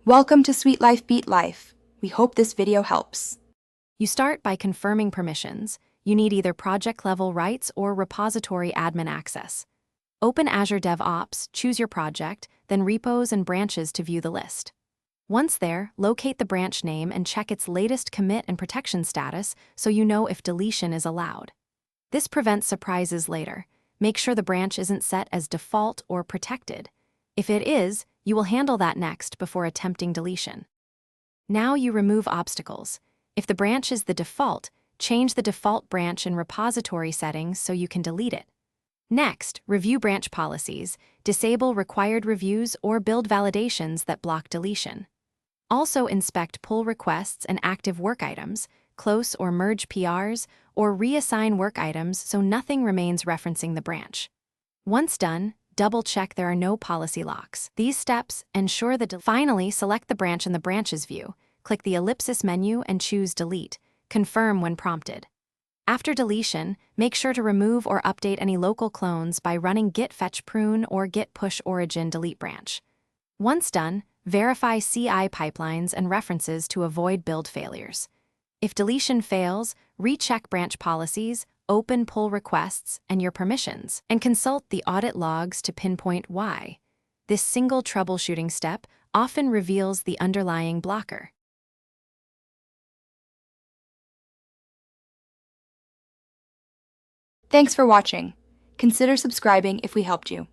Welcome to Sweet Life Beat Life. We hope this video helps. You start by confirming permissions. You need either project-level rights or repository admin access. Open Azure DevOps, choose your project, then repos and branches to view the list. Once there, locate the branch name and check its latest commit and protection status so you know if deletion is allowed. This prevents surprises later. Make sure the branch isn't set as default or protected. If it is, you will handle that next before attempting deletion. Now you remove obstacles. If the branch is the default, change the default branch in repository settings so you can delete it. Next, review branch policies, disable required reviews or build validations that block deletion. Also inspect pull requests and active work items, close or merge PRs, or reassign work items so nothing remains referencing the branch. Once done, double-check there are no policy locks. These steps ensure that finally select the branch in the Branches view, click the ellipsis menu and choose Delete. Confirm when prompted. After deletion, make sure to remove or update any local clones by running git fetch prune or git push origin delete branch. Once done, verify CI pipelines and references to avoid build failures. If deletion fails, recheck branch policies, open pull requests and your permissions, and consult the audit logs to pinpoint why. This single troubleshooting step often reveals the underlying blocker. Thanks for watching. Consider subscribing if we helped you.